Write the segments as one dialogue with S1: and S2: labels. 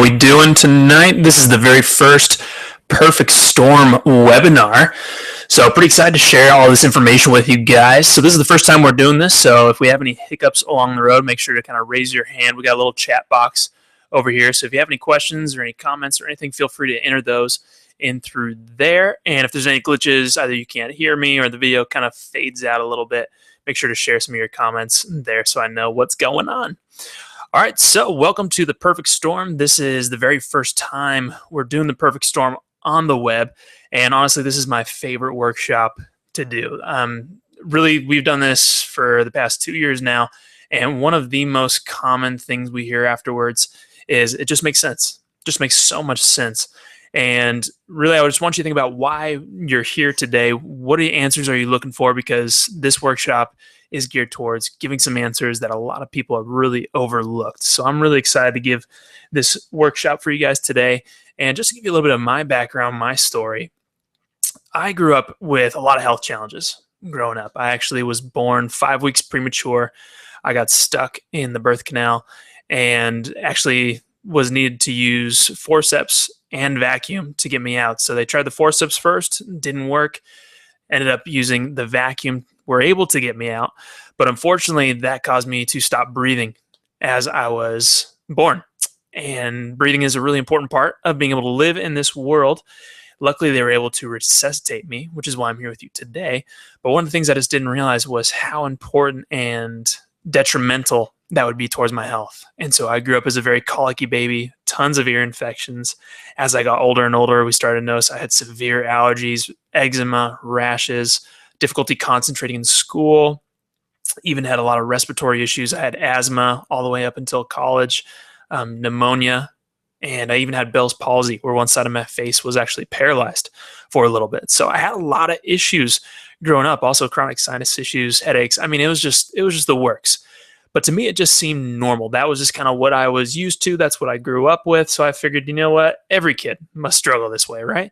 S1: We doing tonight? This is the very first Perfect Storm webinar. So pretty excited to share all this information with you guys. So this is the first time we're doing this. So if we have any hiccups along the road, make sure to kind of raise your hand. We got a little chat box over here. So if you have any questions or any comments or anything, feel free to enter those in through there. And if there's any glitches, either you can't hear me or the video kind of fades out a little bit, make sure to share some of your comments there so I know what's going on. All right, so welcome to the Perfect Storm. This is the very first time we're doing the Perfect Storm on the web, and honestly, this is my favorite workshop to do. Really, we've done this for the past 2 years now, and one of the most common things we hear afterwards is it just makes sense. It just makes so much sense. And really, I just want you to think about why you're here today. What answers are you looking for? Because this workshop is geared towards giving some answers that a lot of people have really overlooked. So I'm really excited to give this workshop for you guys today. And just to give you a little bit of my background, my story, I grew up with a lot of health challenges growing up. I actually was born 5 weeks premature. I got stuck in the birth canal and actually was needed to use forceps and vacuum to get me out. So they tried the forceps first, didn't work, ended up using the vacuum, were able to get me out. But unfortunately, that caused me to stop breathing as I was born. And breathing is a really important part of being able to live in this world. Luckily, they were able to resuscitate me, which is why I'm here with you today. But one of the things I just didn't realize was how important and detrimental that would be towards my health. And so I grew up as a very colicky baby, tons of ear infections. As I got older and older, we started to notice I had severe allergies, eczema, rashes, difficulty concentrating in school, even had a lot of respiratory issues. I had asthma all the way up until college, pneumonia, and I even had Bell's palsy, where one side of my face was actually paralyzed for a little bit. So I had a lot of issues growing up, also chronic sinus issues, headaches. I mean, it was just the works. But to me, it just seemed normal. That was just kind of what I was used to. That's what I grew up with. So I figured, you know what? Every kid must struggle this way, right?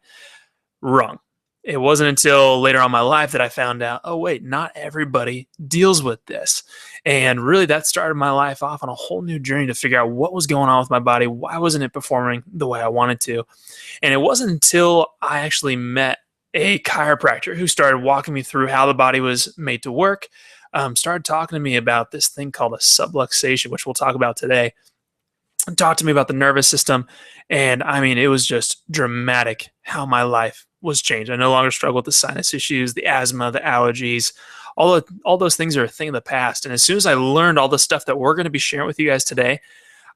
S1: Wrong. It wasn't until later on in my life that I found out, oh, wait, not everybody deals with this. And really, that started my life off on a whole new journey to figure out what was going on with my body. Why wasn't it performing the way I wanted to? And it wasn't until I actually met a chiropractor who started walking me through how the body was made to work, started talking to me about this thing called a subluxation, which we'll talk about today. Talked to me about the nervous system. And I mean, it was just dramatic how my life was changed. I no longer struggle with the sinus issues, the asthma, the allergies. All those things are a thing of the past. And as soon as I learned all the stuff that we're going to be sharing with you guys today,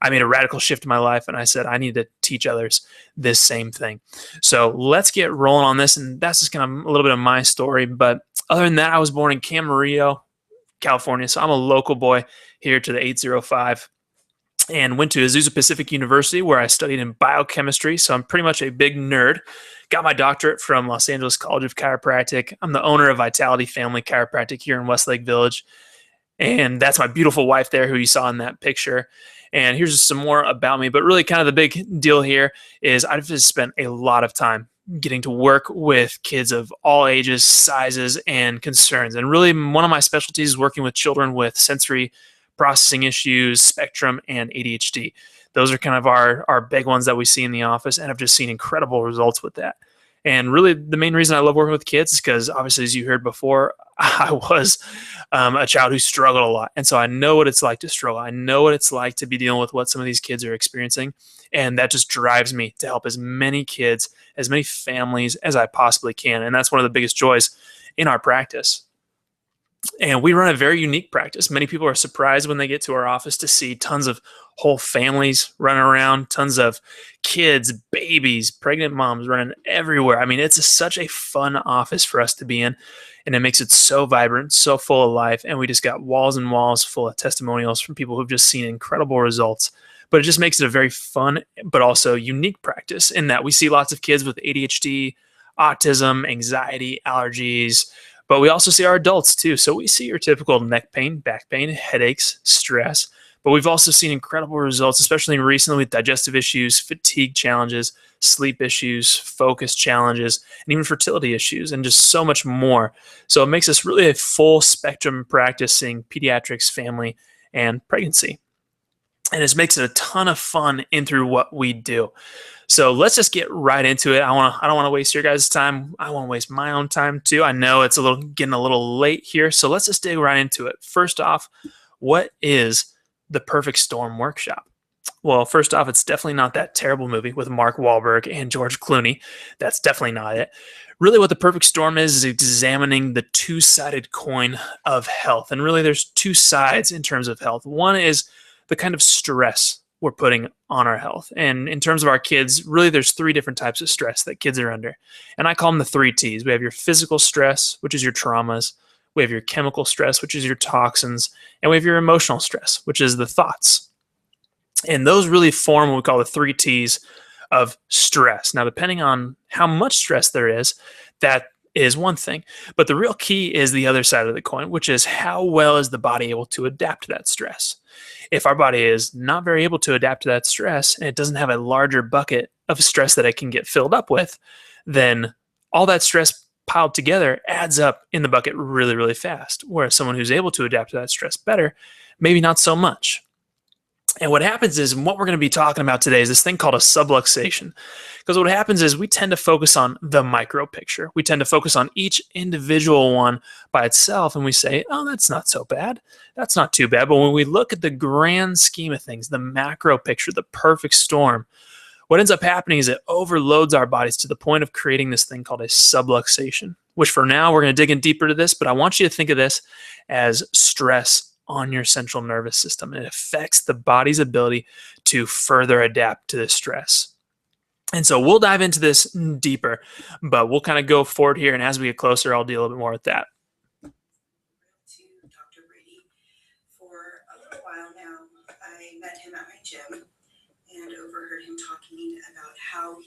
S1: I made a radical shift in my life, and I said, I need to teach others this same thing. So let's get rolling on this. And that's just kind of a little bit of my story. But other than that, I was born in Camarillo, California. So I'm a local boy here to the 805 and went to Azusa Pacific University, where I studied in biochemistry. So I'm pretty much a big nerd. Got my doctorate from Los Angeles College of Chiropractic. I'm the owner of Vitality Family Chiropractic here in Westlake Village. And that's my beautiful wife there, who you saw in that picture. And here's just some more about me. But really kind of the big deal here is I've just spent a lot of time getting to work with kids of all ages, sizes, and concerns. And really one of my specialties is working with children with sensory processing issues, spectrum, and ADHD. Those are kind of our big ones that we see in the office, and I've just seen incredible results with that. And really, the main reason I love working with kids is because, obviously, as you heard before, I was a child who struggled a lot. And so I know what it's like to struggle. I know what it's like to be dealing with what some of these kids are experiencing. And that just drives me to help as many kids, as many families as I possibly can. And that's one of the biggest joys in our practice. And we run a very unique practice. Many people are surprised when they get to our office to see tons of whole families running around, tons of kids, babies, pregnant moms running everywhere. I mean, it's such a fun office for us to be in, and it makes it so vibrant, so full of life. And we just got walls and walls full of testimonials from people who've just seen incredible results. But it just makes it a very fun, but also unique practice in that we see lots of kids with ADHD, autism, anxiety, allergies, but we also see our adults too. So we see your typical neck pain, back pain, headaches, stress. But we've also seen incredible results, especially recently with digestive issues, fatigue challenges, sleep issues, focus challenges, and even fertility issues, and just so much more. So it makes us really a full spectrum practice seeing pediatrics, family, and pregnancy. and it makes it a ton of fun in through what we do. So let's just get right into it. I don't want to waste your guys' time. I want to waste my own time too. I know it's getting a little late here. So let's just dig right into it. First off, what is the Perfect Storm Workshop? Well, first off, it's definitely not that terrible movie with Mark Wahlberg and George Clooney. That's definitely not it. Really, what the Perfect Storm is examining the two-sided coin of health. And really, there's two sides in terms of health. One is the kind of stress we're putting on our health. And in terms of our kids, really, there's three different types of stress that kids are under. And I call them the three T's. We have your physical stress, which is your traumas. We have your chemical stress, which is your toxins. And we have your emotional stress, which is the thoughts. And those really form what we call the three T's of stress. Now, depending on how much stress there is, that is one thing. But the real key is the other side of the coin, which is how well is the body able to adapt to that stress. If our body is not very able to adapt to that stress and it doesn't have a larger bucket of stress that it can get filled up with, then all that stress piled together adds up in the bucket really, really fast. Whereas someone who's able to adapt to that stress better, maybe not so much. And what happens is, and what we're going to be talking about today is this thing called a subluxation. Because what happens is we tend to focus on the micro picture. We tend to focus on each individual one by itself, and we say, oh, that's not so bad. That's not too bad. But when we look at the grand scheme of things, the macro picture, the perfect storm, what ends up happening is it overloads our bodies to the point of creating this thing called a subluxation, which for now, we're going to dig in deeper to this, but I want you to think of this as stress on your central nervous system. It affects the body's ability to further adapt to this stress. And so we'll dive into this deeper, but we'll kind of go forward here. And as we get closer, I'll deal a little bit more with that.
S2: To Dr. Brady for a little while now. I met him at my gym and overheard him talking about how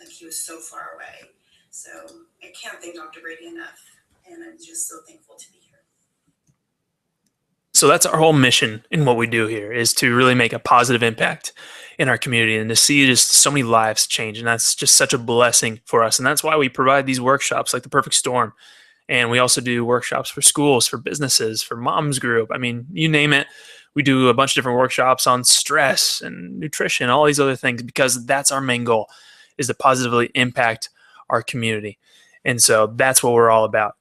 S2: he was so far away. So I can't thank Dr. Brady enough. And I'm just so thankful to be here.
S1: So that's our whole mission in what we do here, is to really make a positive impact in our community and to see just so many lives change. And that's just such a blessing for us. And that's why we provide these workshops like the Perfect Storm. And we also do workshops for schools, for businesses, for moms group. I mean, you name it. We do a bunch of different workshops on stress and nutrition, all these other things, because that's our main goal, is to positively impact our community. And so that's what we're all about.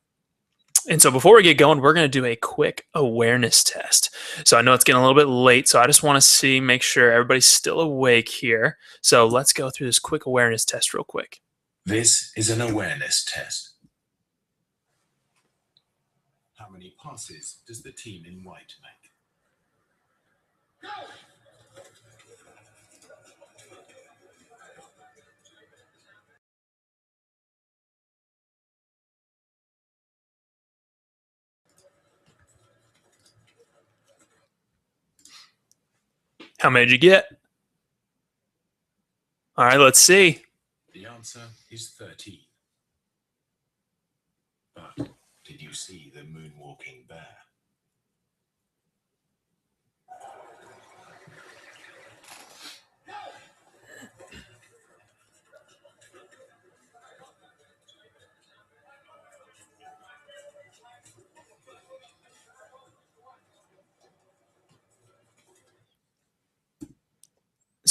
S1: And so before we get going, we're going to do a quick awareness test. So I know it's getting a little bit late, so I just want to make sure everybody's still awake here. So let's go through this quick awareness test real quick.
S3: This is an awareness test. How many passes does the team in white make?
S1: How many did you get? All right, let's see.
S3: The answer is 13. But did you see the moonwalking bear?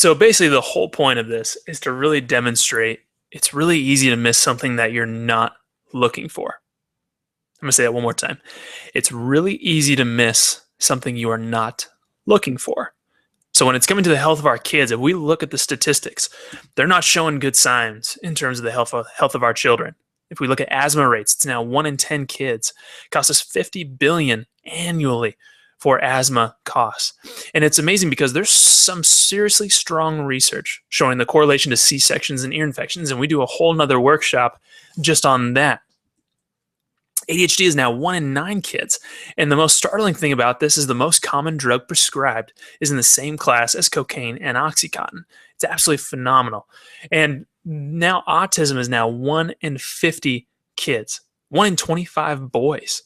S1: So basically, the whole point of this is to really demonstrate it's really easy to miss something that you're not looking for. I'm going to say that one more time. It's really easy to miss something you are not looking for. So when it's coming to the health of our kids, if we look at the statistics, they're not showing good signs in terms of the health of our children. If we look at asthma rates, it's now 1 in 10 kids. It costs us $50 billion annually for asthma costs. And it's amazing because there's some seriously strong research showing the correlation to C-sections and ear infections, and we do a whole nother workshop just on that. ADHD is now 1 in 9 kids. And the most startling thing about this is the most common drug prescribed is in the same class as cocaine and Oxycontin. It's absolutely phenomenal. And now autism is now 1 in 50 kids, 1 in 25 boys.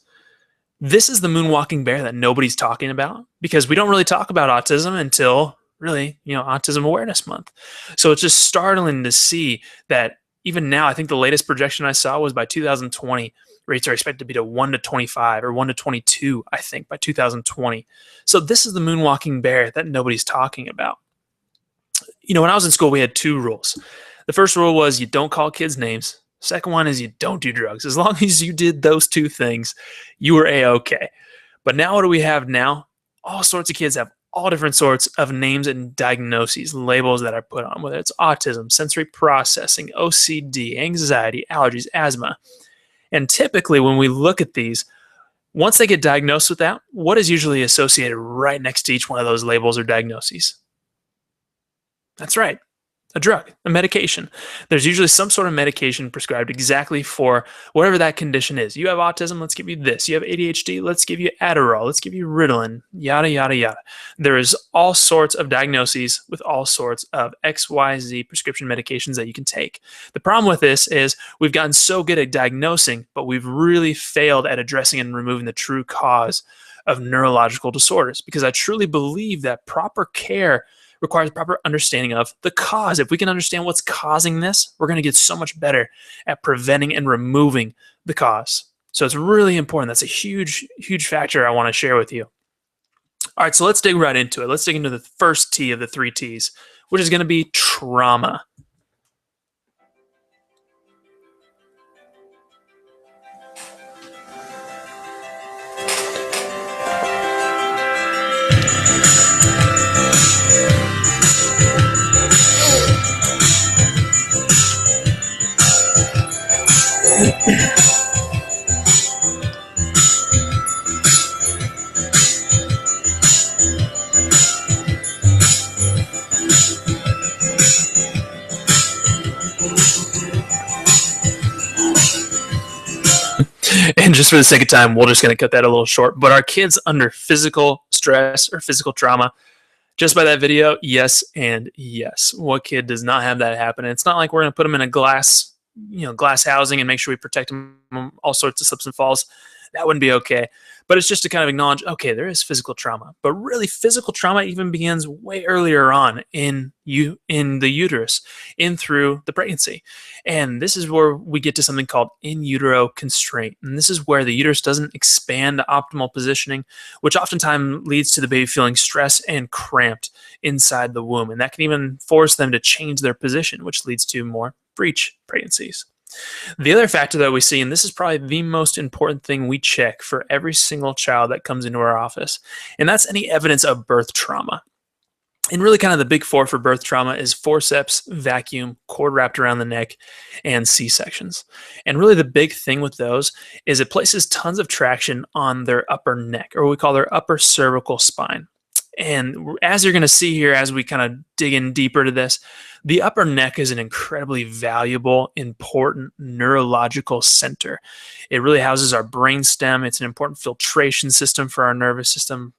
S1: This is the moonwalking bear that nobody's talking about because we don't really talk about autism until really, Autism Awareness Month. So it's just startling to see that even now, I think the latest projection I saw was by 2020, rates are expected to be to 1 to 25 or 1 to 22, I think, by 2020. So this is the moonwalking bear that nobody's talking about. When I was in school, we had 2 rules. The first rule was you don't call kids names. Second one is you don't do drugs. As long as you did those 2 things, you were A-okay. But now what do we have now? All sorts of kids have all different sorts of names and diagnoses, labels that are put on, whether it's autism, sensory processing, OCD, anxiety, allergies, asthma. And typically when we look at these, once they get diagnosed with that, what is usually associated right next to each one of those labels or diagnoses? That's right. A drug, a medication. There's usually some sort of medication prescribed exactly for whatever that condition is. You have autism, let's give you this. You have ADHD, let's give you Adderall, let's give you Ritalin, yada, yada, yada. There is all sorts of diagnoses with all sorts of XYZ prescription medications that you can take. The problem with this is we've gotten so good at diagnosing, but we've really failed at addressing and removing the true cause of neurological disorders, because I truly believe that proper care requires proper understanding of the cause. If we can understand what's causing this, we're going to get so much better at preventing and removing the cause. So it's really important. That's a huge, huge factor I want to share with you. All right, so let's dig right into it. Let's dig into the first T of the 3 T's, which is going to be trauma. And just for the sake of time, we're just going to cut that a little short. But are kids under physical stress or physical trauma? Just by that video, yes and yes. What kid does not have that happen? And it's not like we're going to put them in a glass housing and make sure we protect them from all sorts of slips and falls. That wouldn't be okay. But it's just to kind of acknowledge, okay, there is physical trauma. But really, physical trauma even begins way earlier on in the uterus, in through the pregnancy. And this is where we get to something called in utero constraint. And this is where the uterus doesn't expand to optimal positioning, which oftentimes leads to the baby feeling stressed and cramped inside the womb. And that can even force them to change their position, which leads to more breech pregnancies. The other factor that we see, and this is probably the most important thing we check for every single child that comes into our office, and that's any evidence of birth trauma. And really kind of the big 4 for birth trauma is forceps, vacuum, cord wrapped around the neck, and C-sections. And really the big thing with those is it places tons of traction on their upper neck, or what we call their upper cervical spine. And as you're going to see here, as we kind of dig in deeper to this, the upper neck is an incredibly valuable, important neurological center. It really houses our brainstem. It's an important filtration system for our nervous system,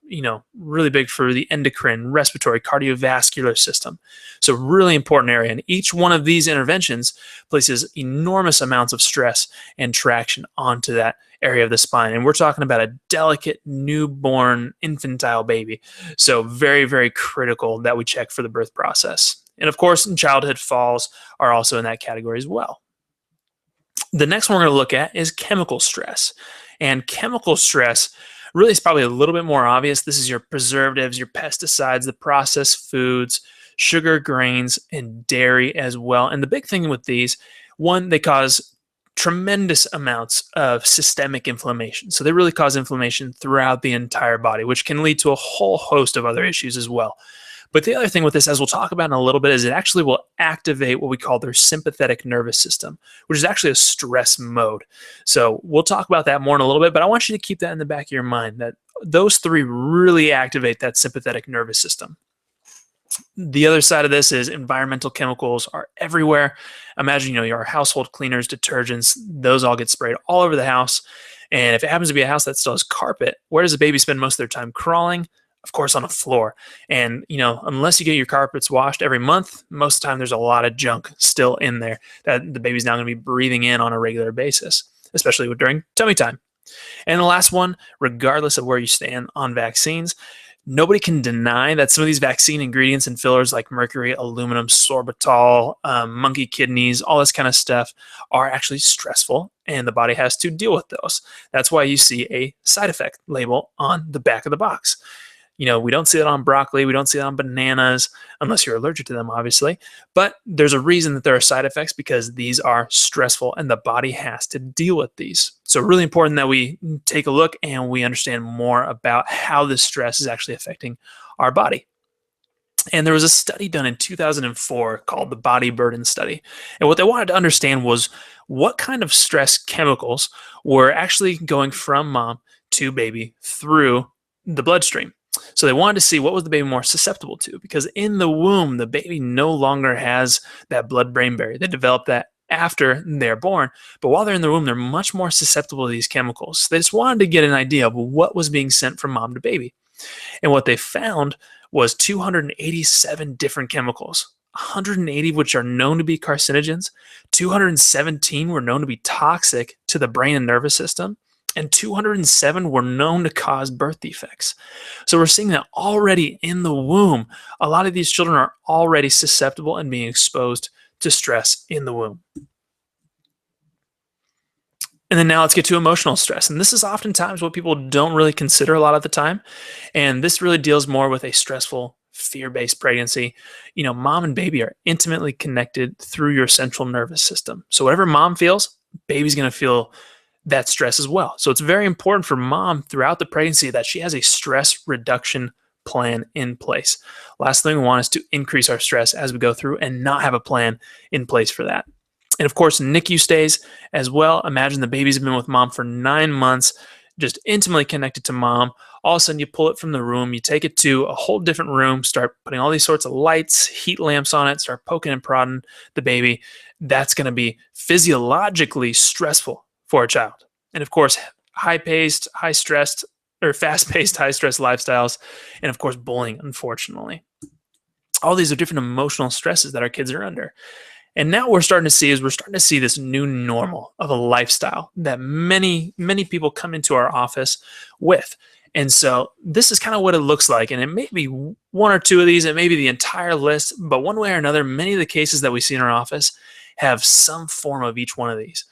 S1: really big for the endocrine, respiratory, cardiovascular system. So really important area. And each one of these interventions places enormous amounts of stress and traction onto that area of the spine. And we're talking about a delicate, newborn, infantile baby. So very, very critical that we check for the birth process. And of course, childhood falls are also in that category as well. The next one we're going to look at is chemical stress. And chemical stress really is probably a little bit more obvious. This is your preservatives, your pesticides, the processed foods, sugar, grains, and dairy as well. And the big thing with these, one, they cause tremendous amounts of systemic inflammation. So they really cause inflammation throughout the entire body, which can lead to a whole host of other issues as well. But the other thing with this, as we'll talk about in a little bit, is it actually will activate what we call their sympathetic nervous system, which is actually a stress mode. So we'll talk about that more in a little bit, but I want you to keep that in the back of your mind, that those three really activate that sympathetic nervous system. The other side of this is environmental chemicals are everywhere. Imagine, your household cleaners, detergents, those all get sprayed all over the house. And if it happens to be a house that still has carpet, where does a baby spend most of their time crawling? Of course, on a floor. And, unless you get your carpets washed every month, most of the time there's a lot of junk still in there that the baby's now going to be breathing in on a regular basis, especially during tummy time. And the last one, regardless of where you stand on vaccines, nobody can deny that some of these vaccine ingredients and fillers like mercury, aluminum, sorbitol, monkey kidneys, all this kind of stuff are actually stressful, and the body has to deal with those. That's why you see a side effect label on the back of the box. We don't see it on broccoli. We don't see it on bananas, unless you're allergic to them, obviously. But there's a reason that there are side effects, because these are stressful and the body has to deal with these. So really important that we take a look and we understand more about how this stress is actually affecting our body. And there was a study done in 2004 called the Body Burden Study. And what they wanted to understand was what kind of stress chemicals were actually going from mom to baby through the bloodstream. So they wanted to see what was the baby more susceptible to, because in the womb, the baby no longer has that blood-brain barrier. They develop that after they're born, but while they're in the womb, they're much more susceptible to these chemicals. They just wanted to get an idea of what was being sent from mom to baby. And what they found was 287 different chemicals, 180 of which are known to be carcinogens, 217 were known to be toxic to the brain and nervous system, and 207 were known to cause birth defects. So we're seeing that already in the womb, a lot of these children are already susceptible and being exposed to stress in the womb. And then now let's get to emotional stress. And this is oftentimes what people don't really consider a lot of the time. And this really deals more with a stressful, fear-based pregnancy. Mom and baby are intimately connected through your central nervous system. So whatever mom feels, baby's going to feel that stress as well. So it's very important for mom throughout the pregnancy that she has a stress reduction plan in place. Last thing we want is to increase our stress as we go through and not have a plan in place for that. And of course, NICU stays as well. Imagine the baby's been with mom for 9 months, just intimately connected to mom. All of a sudden you pull it from the room, you take it to a whole different room, start putting all these sorts of lights, heat lamps on it, start poking and prodding the baby. That's going to be physiologically stressful for a child. And of course, fast-paced, high-stress lifestyles, and of course, bullying, unfortunately. All these are different emotional stresses that our kids are under. And now we're starting to see this new normal of a lifestyle that many, many people come into our office with. And so this is kind of what it looks like. And it may be one or two of these, it may be the entire list, but one way or another, many of the cases that we see in our office have some form of each one of these.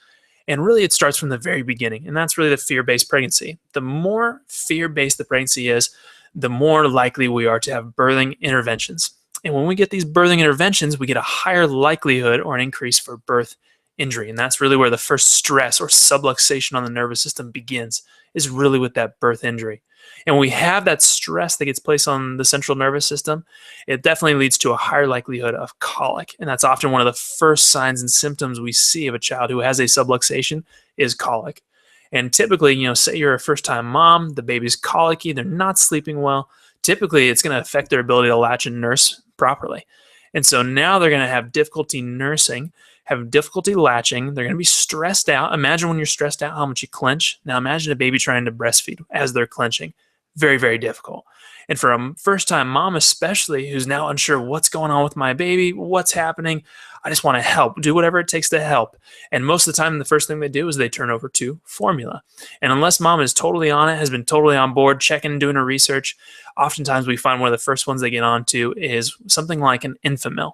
S1: And really, it starts from the very beginning, and that's really the fear-based pregnancy. The more fear-based the pregnancy is, the more likely we are to have birthing interventions. And when we get these birthing interventions, we get a higher likelihood or an increase for birth injury. And that's really where the first stress or subluxation on the nervous system begins, is really with that birth injury. And when we have that stress that gets placed on the central nervous system, it definitely leads to a higher likelihood of colic. And that's often one of the first signs and symptoms we see of a child who has a subluxation is colic. And typically, say you're a first-time mom, the baby's colicky, they're not sleeping well. Typically, it's going to affect their ability to latch and nurse properly. And so now they're going to have difficulty nursing, have difficulty latching. They're going to be stressed out. Imagine when you're stressed out how much you clench. Now imagine a baby trying to breastfeed as they're clenching. Very, very difficult. And for a first-time mom especially, who's now unsure what's going on with my baby, what's happening, I just want to help, do whatever it takes to help. And most of the time, the first thing they do is they turn over to formula. And unless mom is totally on it, has been totally on board, checking and doing her research, oftentimes we find one of the first ones they get onto is something like an Enfamil.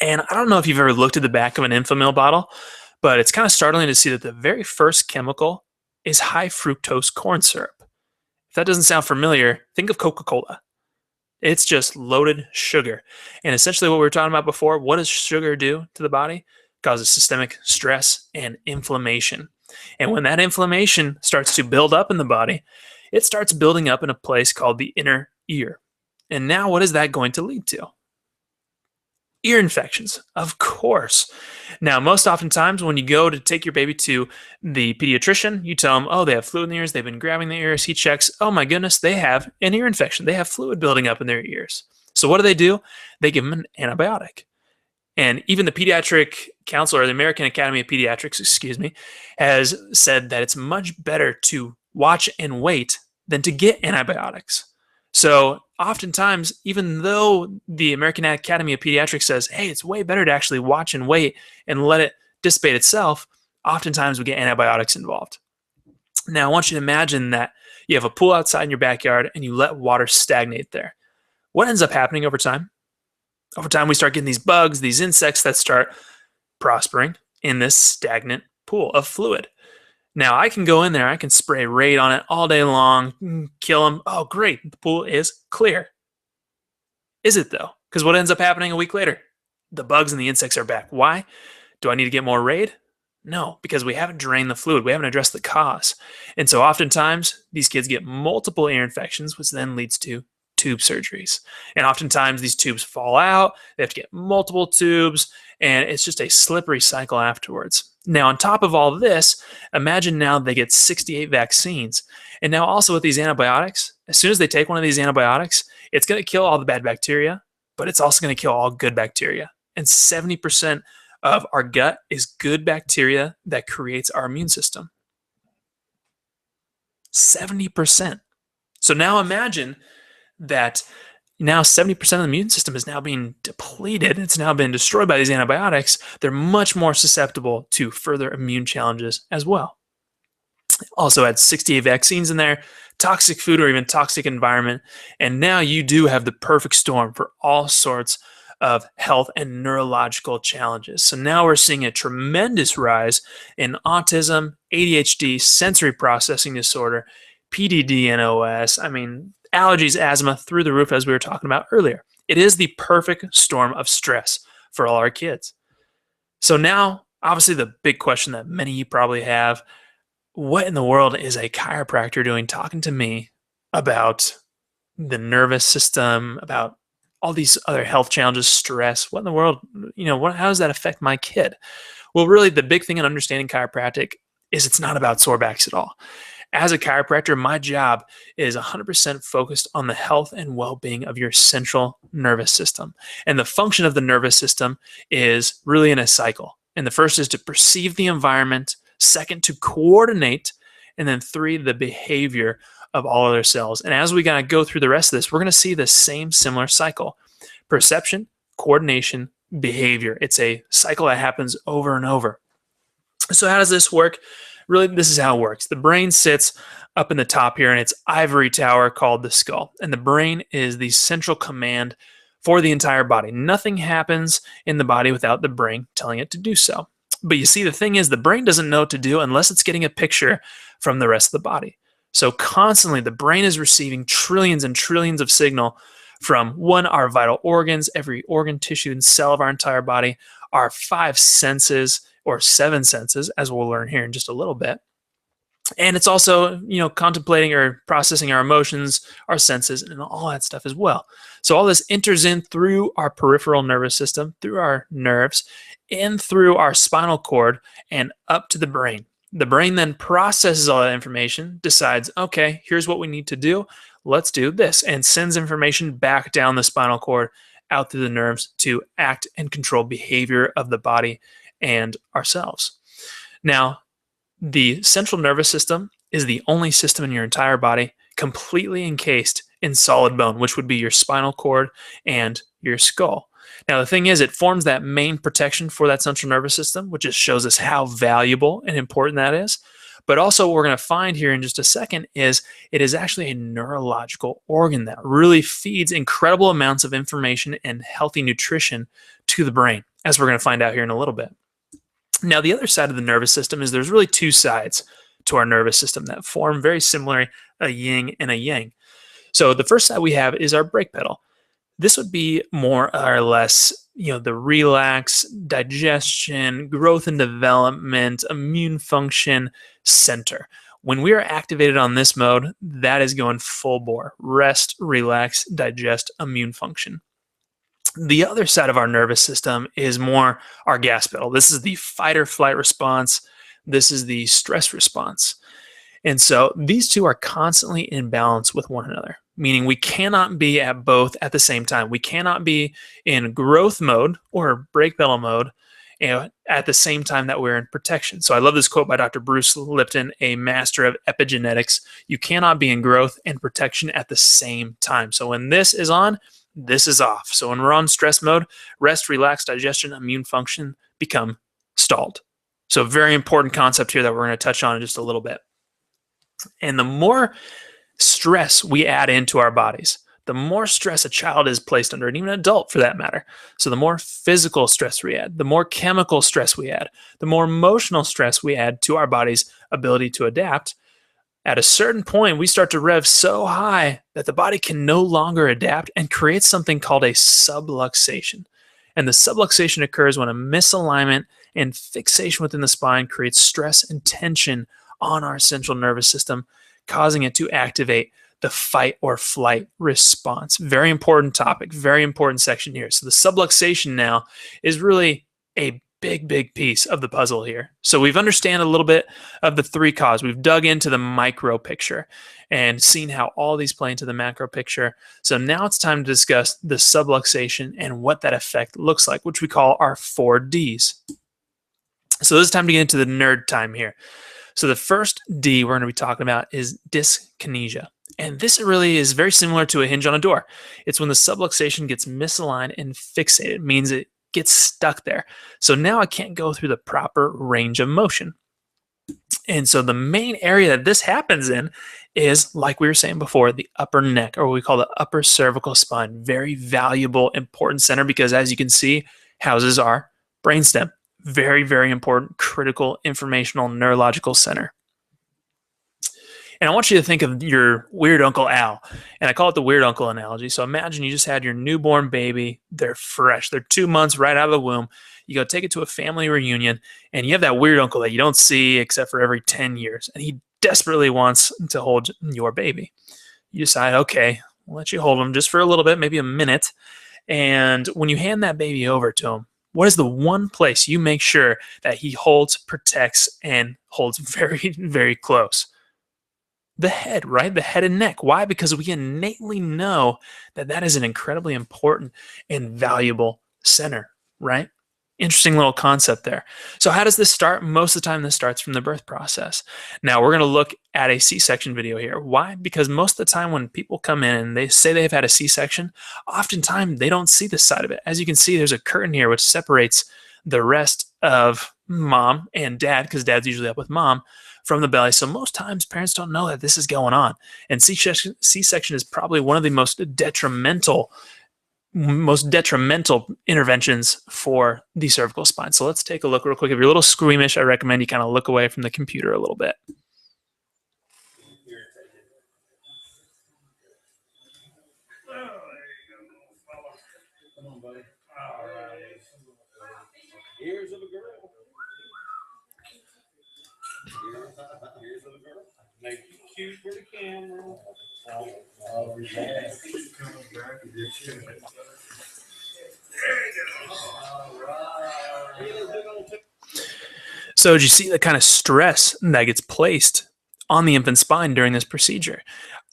S1: And I don't know if you've ever looked at the back of an Enfamil bottle, but it's kind of startling to see that the very first chemical is high fructose corn syrup. If that doesn't sound familiar, think of Coca-Cola. It's just loaded sugar. And essentially what we were talking about before, what does sugar do to the body? It causes systemic stress and inflammation. And when that inflammation starts to build up in the body, it starts building up in a place called the inner ear. And now what is that going to lead to? Ear infections, of course. Now, most oftentimes when you go to take your baby to the pediatrician, you tell them, oh, they have fluid in the ears. They've been grabbing the ears. He checks. Oh, my goodness, they have an ear infection. They have fluid building up in their ears. So what do? They give them an antibiotic. And even the pediatric counselor, the American Academy of Pediatrics, has said that it's much better to watch and wait than to get antibiotics. So oftentimes, even though the American Academy of Pediatrics says, hey, it's way better to actually watch and wait and let it dissipate itself, oftentimes we get antibiotics involved. Now, I want you to imagine that you have a pool outside in your backyard and you let water stagnate there. What ends up happening over time? Over time, we start getting these bugs, these insects that start prospering in this stagnant pool of fluid. Now, I can go in there, I can spray Raid on it all day long, kill them. Oh, great, the pool is clear. Is it, though? Because what ends up happening a week later? The bugs and the insects are back. Why? Do I need to get more Raid? No, because we haven't drained the fluid. We haven't addressed the cause. And so oftentimes, these kids get multiple ear infections, which then leads to tube surgeries. And oftentimes, these tubes fall out. They have to get multiple tubes, and it's just a slippery cycle afterwards. Now, on top of all this, imagine now they get 68 vaccines. And now also with these antibiotics, as soon as they take one of these antibiotics, it's going to kill all the bad bacteria, but it's also going to kill all good bacteria. And 70% of our gut is good bacteria that creates our immune system. 70%. So now imagine that now 70% of the immune system is now being depleted. It's now been destroyed by these antibiotics. They're much more susceptible to further immune challenges as well. Also had 68 vaccines in there, toxic food or even toxic environment. And now you do have the perfect storm for all sorts of health and neurological challenges. So now we're seeing a tremendous rise in autism, ADHD, sensory processing disorder, PDD, NOS. I mean, allergies, asthma through the roof, as we were talking about earlier. It is the perfect storm of stress for all our kids. So now, obviously, the big question that many of you probably have, what in the world is a chiropractor doing talking to me about the nervous system, about all these other health challenges, stress? What in the world, how does that affect my kid? Well, really, the big thing in understanding chiropractic is it's not about sore backs at all. As a chiropractor, my job is 100% focused on the health and well-being of your central nervous system. And the function of the nervous system is really in a cycle. And the first is to perceive the environment, second, to coordinate, and then 3, the behavior of all other cells. And as we kind of go through the rest of this, we're going to see the same similar cycle. Perception, coordination, behavior. It's a cycle that happens over and over. So how does this work? Really, this is how it works. The brain sits up in the top here in its ivory tower called the skull. And the brain is the central command for the entire body. Nothing happens in the body without the brain telling it to do so. But you see, the thing is, the brain doesn't know what to do unless it's getting a picture from the rest of the body. So constantly, the brain is receiving trillions and trillions of signal from our vital organs, every organ, tissue, and cell of our entire body, our 5 senses, or 7 senses, as we'll learn here in just a little bit. And it's also, contemplating or processing our emotions, our senses, and all that stuff as well. So all this enters in through our peripheral nervous system, through our nerves, in through our spinal cord, and up to the brain. The brain then processes all that information, decides, okay, here's what we need to do. Let's do this, and sends information back down the spinal cord, out through the nerves to act and control behavior of the body and ourselves. Now, the central nervous system is the only system in your entire body completely encased in solid bone, which would be your spinal cord and your skull. Now, the thing is, it forms that main protection for that central nervous system, which just shows us how valuable and important that is. But also what we're going to find here in just a second is it is actually a neurological organ that really feeds incredible amounts of information and healthy nutrition to the brain, as we're going to find out here in a little bit. Now, the other side of the nervous system is there's really 2 sides to our nervous system that form very similar, a yin and a yang. So the first side we have is our brake pedal. This would be more or less, the relax, digestion, growth and development, immune function center. When we are activated on this mode, that is going full bore. Rest, relax, digest, immune function. The other side of our nervous system is more our gas pedal. This is the fight or flight response. This is the stress response. And so these two are constantly in balance with one another, meaning we cannot be at both at the same time. We cannot be in growth mode or brake pedal mode at the same time that we're in protection. So I love this quote by Dr. Bruce Lipton, a master of epigenetics. You cannot be in growth and protection at the same time. So when this is on, this is off. So when we're on stress mode, rest, relax, digestion, immune function become stalled. So very important concept here that we're going to touch on in just a little bit. And the more stress we add into our bodies, the more stress a child is placed under, and even an adult for that matter. So the more physical stress we add, the more chemical stress we add, the more emotional stress we add to our body's ability to adapt. At a certain point, we start to rev so high that the body can no longer adapt and creates something called a subluxation. And the subluxation occurs when a misalignment and fixation within the spine creates stress and tension on our central nervous system, causing it to activate the fight or flight response. Very important topic, very important section here. So the subluxation now is really a big piece of the puzzle here. So we've understand a little bit of the three causes. We've dug into the micro picture and seen how all these play into the macro picture. So now it's time to discuss the subluxation and what that effect looks like, which we call our 4Ds. So this is time to get into the nerd time here. So the first D we're going to be talking about is dyskinesia. And this really is very similar to a hinge on a door. It's when the subluxation gets misaligned and fixated. It means it gets stuck there. So now I can't go through the proper range of motion. And so the main area that this happens in is, like we were saying before, the upper neck, or what we call the upper cervical spine. Very valuable, important center because, as you can see, houses our brainstem. Very important, critical, informational, neurological center. And I want you to think of your weird Uncle Al. And I call it the weird uncle analogy. So imagine you just had your newborn baby. They're fresh. They're 2 months right out of the womb. You go take it to a family reunion, and you have that weird uncle that you don't see except for every 10 years. And he desperately wants to hold your baby. You decide, okay, we'll let you hold him just for a little bit, maybe a minute. And when you hand that baby over to him, what is the one place you make sure that he holds, protects, and holds very close? The head, right? The head and neck. Why? Because we innately know that that is an incredibly important and valuable center, right? Interesting little concept there. So how does this start? Most of the time, this starts from the birth process. Now, we're going to look at a C-section video here. Why? Because most of the time when people come in and they say they've had a C-section, oftentimes they don't see this side of it. As you can see, there's a curtain here which separates the rest of mom and dad, because dad's usually up with mom, from the belly. So most times parents don't know that this is going on. And C-section is probably one of the most detrimental interventions for the cervical spine. So let's take a look real quick. If you're a little squeamish, I recommend you kind of look away from the computer a little bit.
S3: Come on, buddy. All right. Here's of a girl. Here's of a girl. Make it cute for the camera. Oh, yeah.
S1: So did you see the kind of stress that gets placed on the infant spine during this procedure?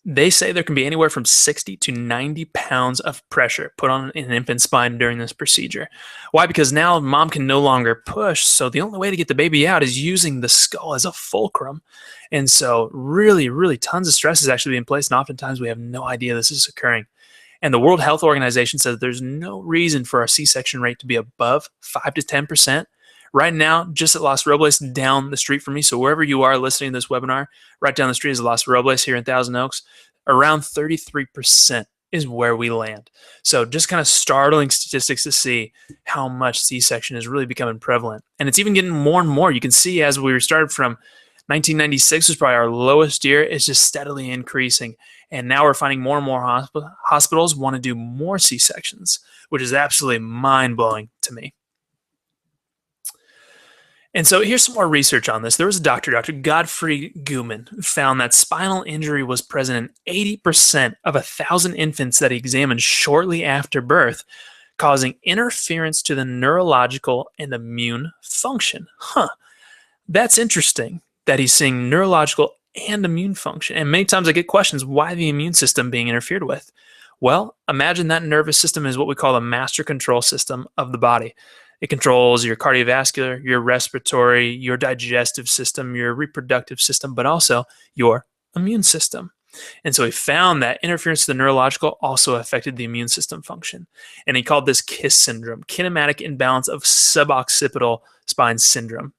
S1: They say there can be anywhere from 60 to 90 pounds of pressure put on an infant spine during this procedure. Why? Because now mom can no longer push, so the only way to get the baby out is using the skull as a fulcrum. And so really tons of stress is actually being placed, and oftentimes we have no idea this is occurring. And the World Health Organization says there's no reason for our C-section rate to be above 5 to 10%. Right now, just at Los Robles down the street from me, so wherever you are listening to this webinar, right down the street is Los Robles here in Thousand Oaks, around 33% is where we land. So just kind of startling statistics to see how much C-section is really becoming prevalent. And it's even getting more and more. You can see as we started from 1996 was probably our lowest year. It's just steadily increasing. And now we're finding more and more hospitals want to do more C-sections, which is absolutely mind-blowing to me. And so here's some more research on this. There was a doctor, Dr. Godfrey Guman, who found that spinal injury was present in 80% of 1,000 infants that he examined shortly after birth, causing interference to the neurological and immune function. That's interesting that he's seeing neurological and immune function. And many times I get questions, why the immune system being interfered with? Well, imagine that nervous system is what we call the master control system of the body. It controls your cardiovascular, your respiratory, your digestive system, your reproductive system, but also your immune system. And so he found that interference to the neurological also affected the immune system function. And he called this KISS syndrome, kinematic imbalance of suboccipital spine syndrome.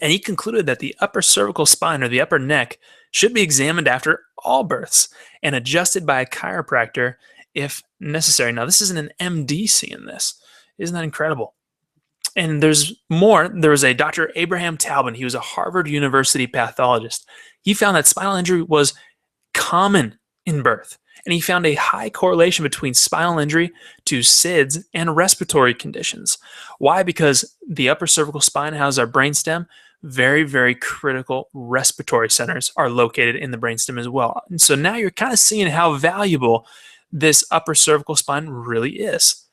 S1: And he concluded that the upper cervical spine or the upper neck should be examined after all births and adjusted by a chiropractor if necessary. Now, this isn't an MD seeing this. Isn't that incredible? And there's more. There was a Dr. Abraham Talbot. He was a Harvard University pathologist. He found that spinal injury was common in birth. And he found a high correlation between spinal injury to SIDS and respiratory conditions. Why? Because the upper cervical spine houses our brainstem. Very, very critical respiratory centers are located in the brainstem as well. And so now you're kind of seeing how valuable this upper cervical spine really is.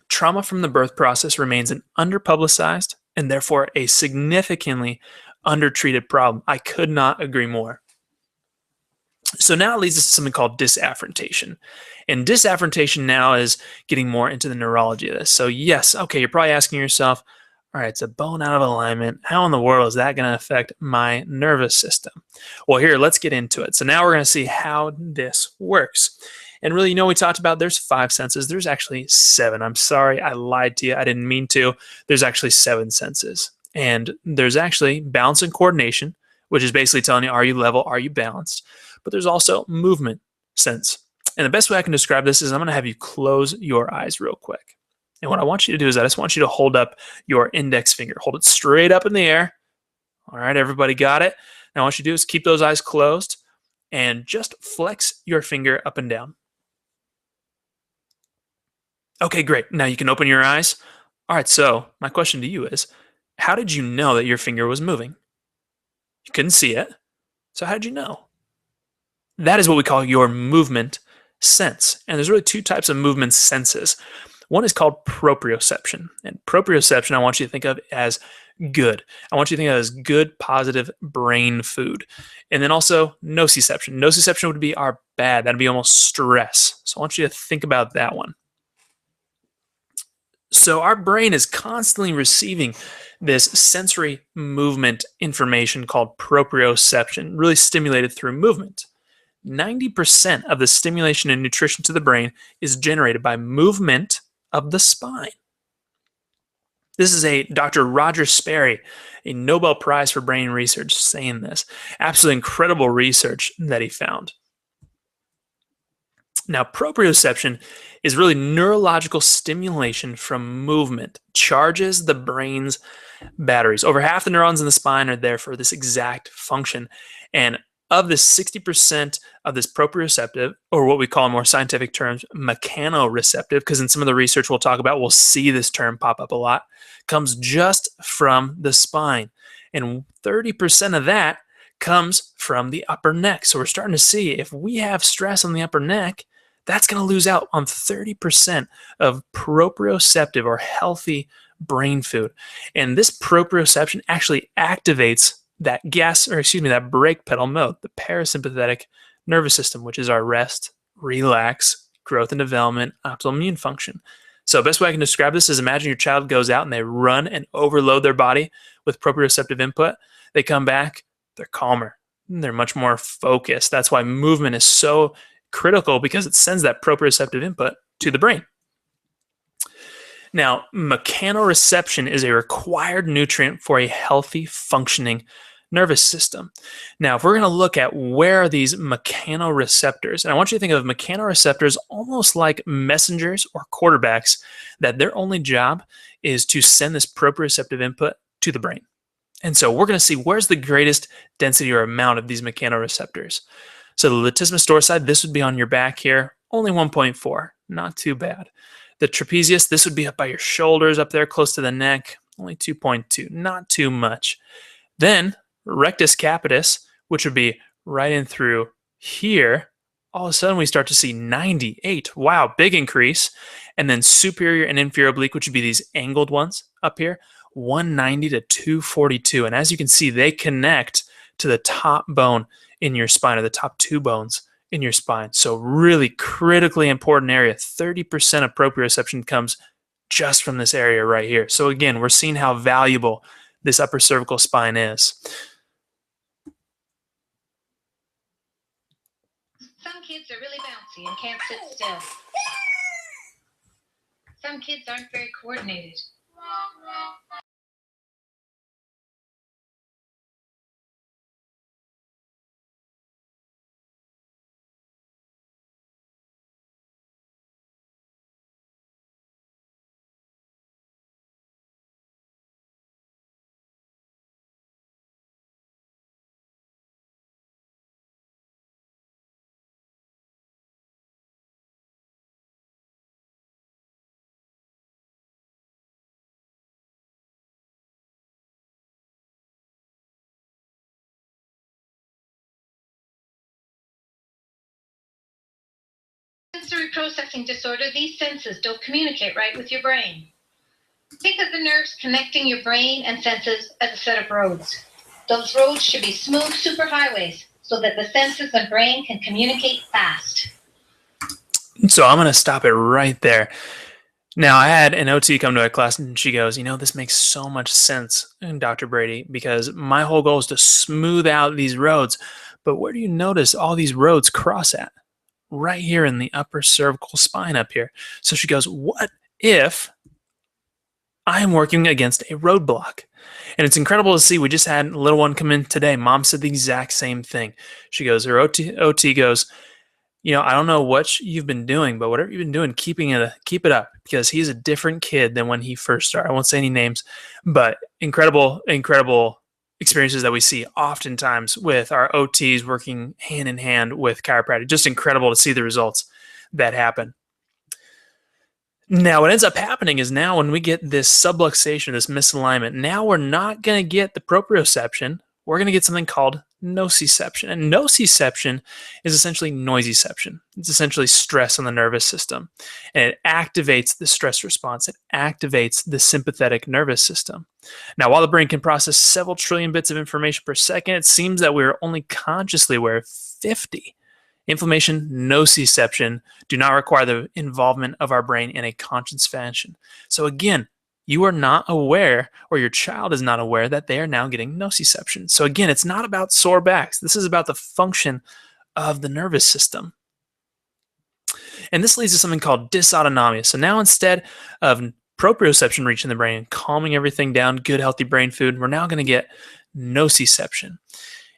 S1: Trauma from the birth process remains an underpublicized and therefore a significantly undertreated problem. I could not agree more. So now it leads us to something called disafferentation. And disafferentation now is getting more into the neurology of this. So yes, okay, you're probably asking yourself, all right, it's a bone out of alignment. How in the world is that going to affect my nervous system? Well, here, let's get into it. So now we're going to see how this works. And really, we talked about there's 5 senses. There's actually 7. I'm sorry, I lied to you. I didn't mean to. There's actually 7 senses. And there's actually balance and coordination, which is basically telling you, are you level, are you balanced? But there's also movement sense. And the best way I can describe this is I'm going to have you close your eyes real quick. And what I want you to do is I just want you to hold up your index finger. Hold it straight up in the air. All right, everybody got it? Now what I want you to do is keep those eyes closed and just flex your finger up and down. Okay, great. Now you can open your eyes. All right, so my question to you is, how did you know that your finger was moving? You couldn't see it. So how did you know? That is what we call your movement sense. And there's really 2 types of movement senses. One is called proprioception. And proprioception I want you to think of as good. I want you to think of it as good, positive brain food. And then also nociception. Nociception would be our bad. That'd be almost stress. So I want you to think about that one. So our brain is constantly receiving this sensory movement information called proprioception, really stimulated through movement. 90% of the stimulation and nutrition to the brain is generated by movement of the spine. This is a Dr. Roger Sperry, a Nobel Prize for Brain Research, saying this. Absolutely incredible research that he found. Now, proprioception is really neurological stimulation from movement, charges the brain's batteries. Over half the neurons in the spine are there for this exact function. And of this 60% of this proprioceptive, or what we call in more scientific terms, mechanoreceptive, because in some of the research we'll talk about, we'll see this term pop up a lot, comes just from the spine. And 30% of that comes from the upper neck. So we're starting to see if we have stress on the upper neck, that's going to lose out on 30% of proprioceptive or healthy brain food. And this proprioception actually activates that that brake pedal mode, the parasympathetic nervous system, which is our rest, relax, growth and development, optimal immune function. So best way I can describe this is imagine your child goes out and they run and overload their body with proprioceptive input. They come back, they're calmer, they're much more focused. That's why movement is so critical, because it sends that proprioceptive input to the brain. Now, mechanoreception is a required nutrient for a healthy functioning nervous system. Now, if we're going to look at where are these mechanoreceptors, and I want you to think of mechanoreceptors almost like messengers or quarterbacks, that their only job is to send this proprioceptive input to the brain. And so we're going to see where's the greatest density or amount of these mechanoreceptors. So the latissimus dorsi, this would be on your back here, only 1.4, not too bad. The trapezius, this would be up by your shoulders, up there close to the neck, only 2.2, not too much. Then rectus capitis, which would be right in through here, all of a sudden we start to see 98. Wow, big increase. And then superior and inferior oblique, which would be these angled ones up here, 190 to 242. And as you can see, they connect to the top bone in your spine, or the top two bones in your spine. So really critically important area. 30% of proprioception comes just from this area right here. So again, we're seeing how valuable this upper cervical spine is.
S4: Some kids are really bouncy and can't sit still. Some kids aren't very coordinated. Sensory processing disorder, these senses don't communicate right with your brain. Think of the nerves connecting your brain and senses as a set of roads. Those roads should be smooth superhighways so that the senses and brain can communicate fast.
S1: So I'm going to stop it right there. Now, I had an OT come to a class and she goes, this makes so much sense, Dr. Brady, because my whole goal is to smooth out these roads. But where do you notice all these roads cross at? Right here in the upper cervical spine up here. So she goes, what if I'm working against a roadblock? And it's incredible to see. We just had a little one come in today. Mom said the exact same thing. She goes, her OT goes, I don't know what you've been doing, but whatever you've been doing, keep it up, because he's a different kid than when he first started. I won't say any names, but incredible experiences that we see oftentimes with our OTs working hand in hand with chiropractic. Just incredible to see the results that happen. Now, what ends up happening is now when we get this subluxation, this misalignment, now we're not going to get the proprioception. We're going to get something called nociception. And nociception is essentially noiseception. It's essentially stress on the nervous system. And it activates the stress response. It activates the sympathetic nervous system. Now, while the brain can process several trillion bits of information per second, it seems that we're only consciously aware of 50. Inflammation, nociception do not require the involvement of our brain in a conscious fashion. So again, you are not aware, or your child is not aware, that they are now getting nociception. So again, it's not about sore backs. This is about the function of the nervous system. And this leads to something called dysautonomia. So now instead of proprioception reaching the brain and calming everything down, good healthy brain food, we're now going to get nociception.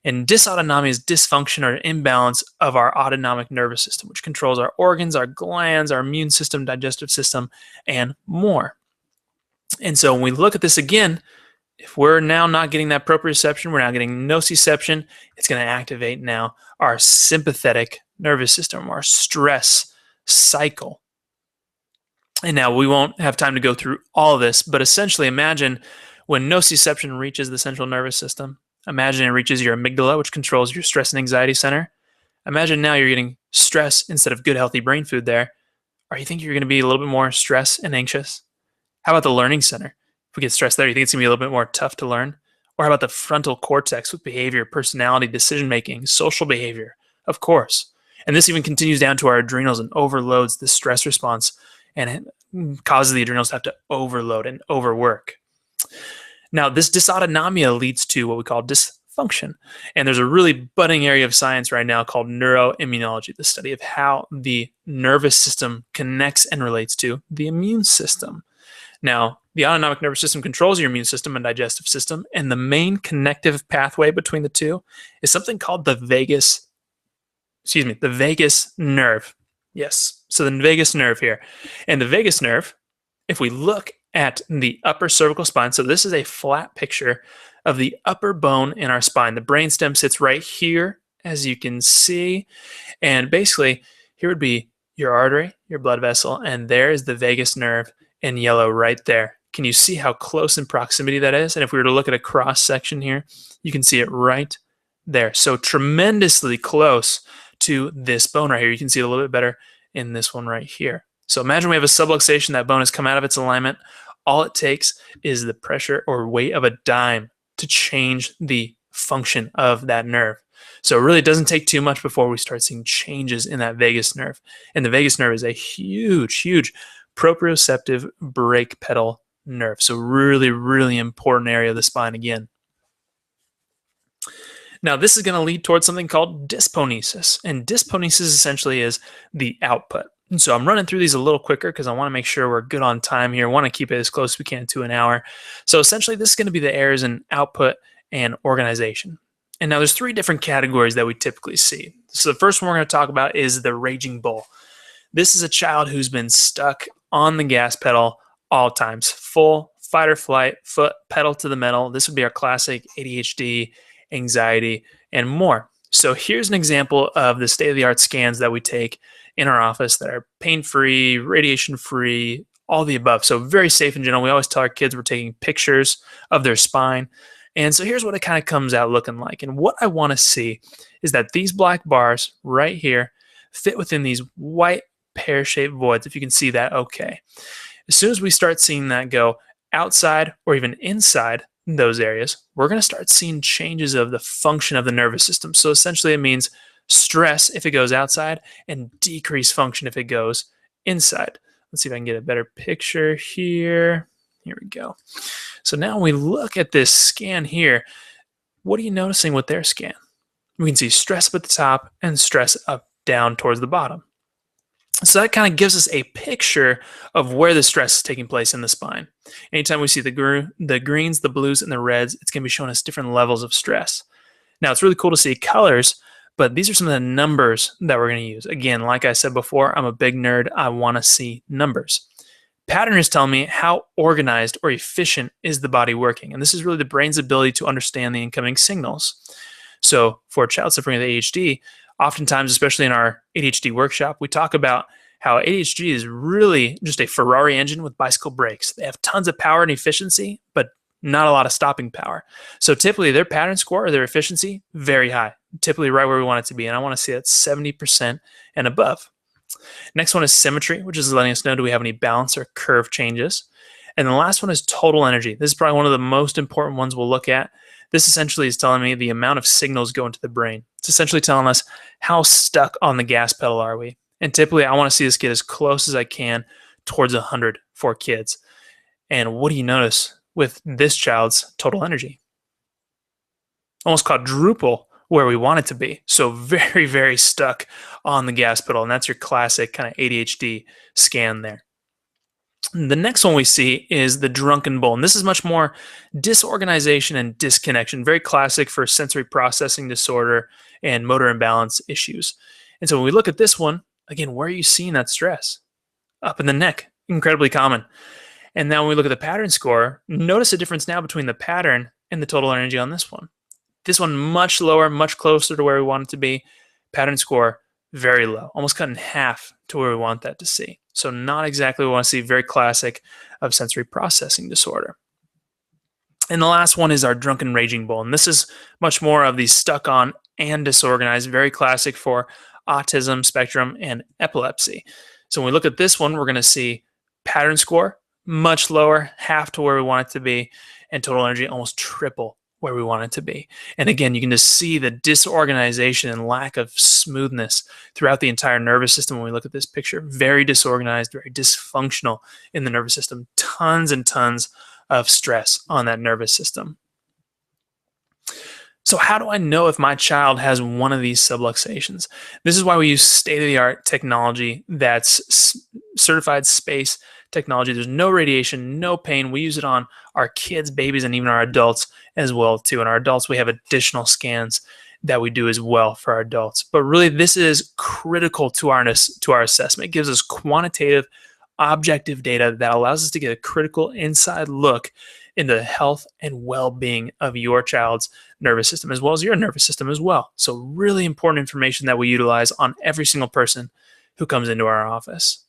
S1: And dysautonomia is dysfunction or imbalance of our autonomic nervous system, which controls our organs, our glands, our immune system, digestive system, and more. And so when we look at this again, if we're now not getting that proprioception, we're now getting nociception, it's going to activate now our sympathetic nervous system, our stress cycle. And now we won't have time to go through all of this, but essentially imagine when nociception reaches the central nervous system, imagine it reaches your amygdala, which controls your stress and anxiety center. Imagine now you're getting stress instead of good, healthy brain food there. Or you think you're going to be a little bit more stressed and anxious? How about the learning center? If we get stressed there, you think it's going to be a little bit more tough to learn? Or how about the frontal cortex with behavior, personality, decision-making, social behavior? Of course. And this even continues down to our adrenals and overloads the stress response, and it causes the adrenals to have to overload and overwork. Now, this dysautonomia leads to what we call dysfunction. And there's a really budding area of science right now called neuroimmunology, the study of how the nervous system connects and relates to the immune system. Now, the autonomic nervous system controls your immune system and digestive system, and the main connective pathway between the two is something called the vagus nerve. Yes, so the vagus nerve here. And the vagus nerve, if we look at the upper cervical spine, so this is a flat picture of the upper bone in our spine. The brainstem sits right here, as you can see. And basically, here would be your artery, your blood vessel, and there is the vagus nerve in yellow right there. Can you see how close in proximity that is? And if we were to look at a cross section here, you can see it right there. So tremendously close to this bone right here. You can see it a little bit better in this one right here. So imagine we have a subluxation, that bone has come out of its alignment. All it takes is the pressure or weight of a dime to change the function of that nerve. So it really doesn't take too much before we start seeing changes in that vagus nerve. And the vagus nerve is a huge, huge proprioceptive brake pedal nerve. So really, really important area of the spine again. Now, this is going to lead towards something called dysponesis. And dysponesis essentially is the output. And so I'm running through these a little quicker because I want to make sure we're good on time here. I want to keep it as close as we can to an hour. So essentially, this is going to be the errors in output and organization. And now there's 3 different categories that we typically see. So the first one we're going to talk about is the raging bull. This is a child who's been stuck on the gas pedal all times, full fight or flight, foot pedal to the metal. This would be our classic ADHD, anxiety, and more. So here's an example of the state-of-the-art scans that we take in our office that are pain-free, radiation-free, all the above. So very safe in general. We always tell our kids we're taking pictures of their spine. And so here's what it kind of comes out looking like. And what I want to see is that these black bars right here fit within these white pear-shaped voids, if you can see that, okay. As soon as we start seeing that go outside or even inside those areas, we're going to start seeing changes of the function of the nervous system. So essentially it means stress if it goes outside and decreased function if it goes inside. Let's see if I can get a better picture here. Here we go. So now when we look at this scan here, what are you noticing with their scan? We can see stress up at the top and stress up down towards the bottom. So that kind of gives us a picture of where the stress is taking place in the spine. Anytime we see the greens, the blues, and the reds, it's going to be showing us different levels of stress. Now, it's really cool to see colors, but these are some of the numbers that we're going to use. Again, like I said before, I'm a big nerd. I want to see numbers. Pattern is telling me how organized or efficient is the body working. And this is really the brain's ability to understand the incoming signals. So for a child suffering with ADHD, oftentimes, especially in our ADHD workshop, we talk about how ADHD is really just a Ferrari engine with bicycle brakes. They have tons of power and efficiency, but not a lot of stopping power. So typically their pattern score or their efficiency, very high, typically right where we want it to be. And I want to see that 70% and above. Next one is symmetry, which is letting us know do we have any balance or curve changes. And the last one is total energy. This is probably one of the most important ones we'll look at. This essentially is telling me the amount of signals go into the brain. It's essentially telling us how stuck on the gas pedal are we. And typically I want to see this get as close as I can towards 100 for kids. And what do you notice with this child's total energy? Almost quadruple where we want it to be. So very, very stuck on the gas pedal. And that's your classic kind of ADHD scan there. The next one we see is the drunken bull. And this is much more disorganization and disconnection. Very classic for sensory processing disorder and motor imbalance issues. And so when we look at this one, again, where are you seeing that stress? Up in the neck. Incredibly common. And now when we look at the pattern score, notice a difference now between the pattern and the total energy on this one. This one much lower, much closer to where we want it to be. Pattern score very low, almost cut in half to where we want that to see. So not exactly what we want to see, very classic of sensory processing disorder. And the last one is our drunken raging bull. And this is much more of the stuck on and disorganized, very classic for autism spectrum and epilepsy. So when we look at this one, we're going to see pattern score much lower, half to where we want it to be, and total energy almost triple where we want it to be. And again, you can just see the disorganization and lack of smoothness throughout the entire nervous system when we look at this picture. Very disorganized, very dysfunctional in the nervous system. Tons and tons of stress on that nervous system. So how do I know if my child has one of these subluxations? This is why we use state-of-the-art technology that's certified space technology. There's no radiation, no pain. We use it on our kids, babies, and even our adults as well too. And our adults, we have additional scans that we do as well for our adults. But really, this is critical to our assessment. It gives us quantitative, objective data that allows us to get a critical inside look in the health and well-being of your child's nervous system as well as your nervous system as well. So really important information that we utilize on every single person who comes into our office.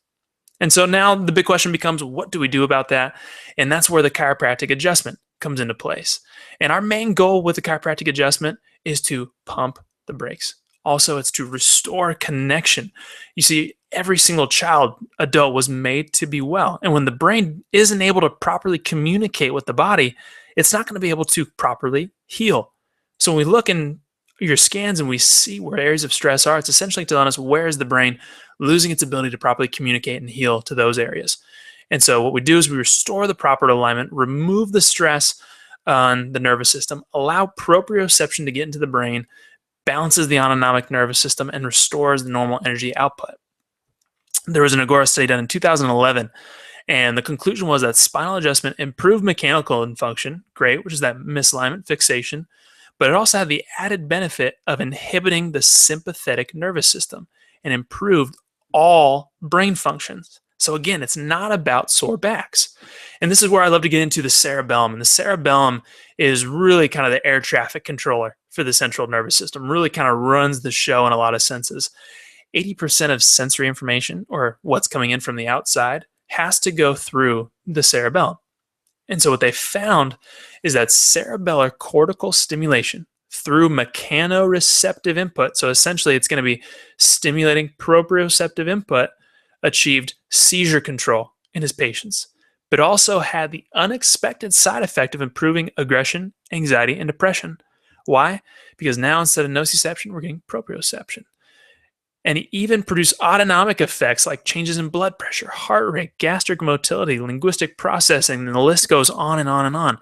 S1: And so now the big question becomes, what do we do about that? And that's where the chiropractic adjustment comes into place. And our main goal with the chiropractic adjustment is to pump the brakes. Also, it's to restore connection. You see, every single child, adult was made to be well. And when the brain isn't able to properly communicate with the body, it's not going to be able to properly heal. So when we look in your scans and we see where areas of stress are, it's essentially telling us where is the brain losing its ability to properly communicate and heal to those areas. And so what we do is we restore the proper alignment, remove the stress on the nervous system, allow proprioception to get into the brain, balances the autonomic nervous system, and restores the normal energy output. There was an Agora study done in 2011, and the conclusion was that spinal adjustment improved mechanical function, great, which is that misalignment fixation, but it also had the added benefit of inhibiting the sympathetic nervous system and improved all brain functions. So again, it's not about sore backs. And this is where I love to get into the cerebellum. And the cerebellum is really kind of the air traffic controller for the central nervous system, really kind of runs the show in a lot of senses. 80% of sensory information, or what's coming in from the outside, has to go through the cerebellum. And so what they found is that cerebellar cortical stimulation through mechanoreceptive input, so essentially it's going to be stimulating proprioceptive input, achieved seizure control in his patients, but also had the unexpected side effect of improving aggression, anxiety, and depression. Why? Because now instead of nociception, we're getting proprioception. And he even produced autonomic effects like changes in blood pressure, heart rate, gastric motility, linguistic processing, and the list goes on and on and on.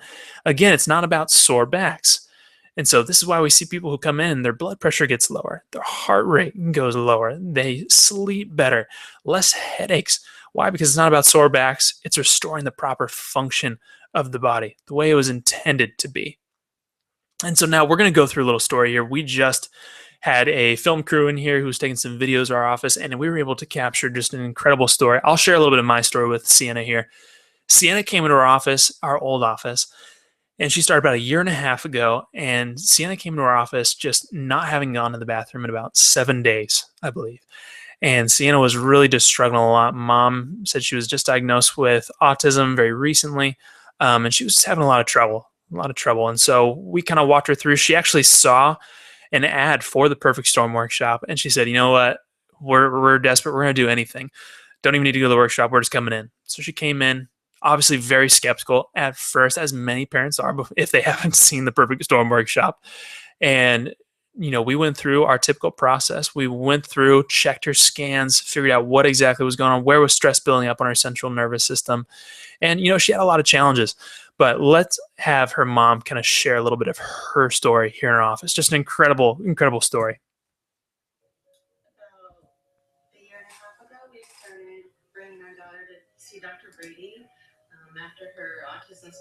S1: Again, it's not about sore backs. And so this is why we see people who come in, their blood pressure gets lower, their heart rate goes lower, they sleep better, less headaches. Why? Because it's not about sore backs, it's restoring the proper function of the body, the way it was intended to be. And so now we're going to go through a little story here. We just had a film crew in here who was taking some videos of our office, and we were able to capture just an incredible story. I'll share a little bit of my story with Sienna here. Sienna came into our office, our old office, and she started about a year and a half ago. And Sienna came into our office just not having gone to the bathroom in about 7 days, I believe. And Sienna was really just struggling a lot. Mom said she was just diagnosed with autism very recently, and she was just having a lot of trouble. And so we kind of walked her through. She actually saw an ad for the Perfect Storm workshop, and she said, "You know what? We're desperate. We're going to do anything. Don't even need to go to the workshop. We're just coming in." So she came in, obviously very skeptical at first, as many parents are if they haven't seen the Perfect Storm workshop. And we went through our typical process. We went through, checked her scans, figured out what exactly was going on, where was stress building up on her central nervous system. And, she had a lot of challenges. But let's have her mom kind of share a little bit of her story here in our office. Just an incredible, incredible story.
S2: About a year and a half ago, we started bringing our daughter to see Dr. Brady after her autism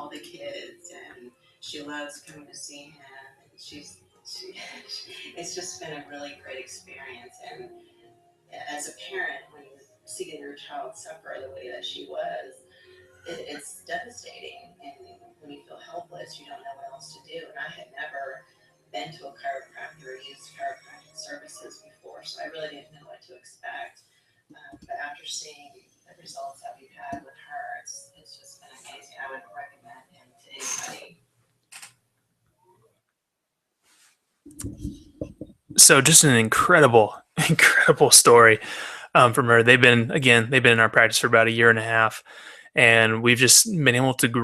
S2: all the kids, and she loves coming to see him. And it's just been a really great experience. And as a parent, when you see your child suffer the way that she was, it's devastating. And when you feel helpless, you don't know what else to do. And I had never been to a chiropractor or used chiropractic services before, so I really didn't know what to expect. But after seeing the results that we've had with her, it's just been amazing. I would recommend him to anybody.
S1: So just an incredible, incredible story from her. They've been in our practice for about a year and a half, and we've just been able to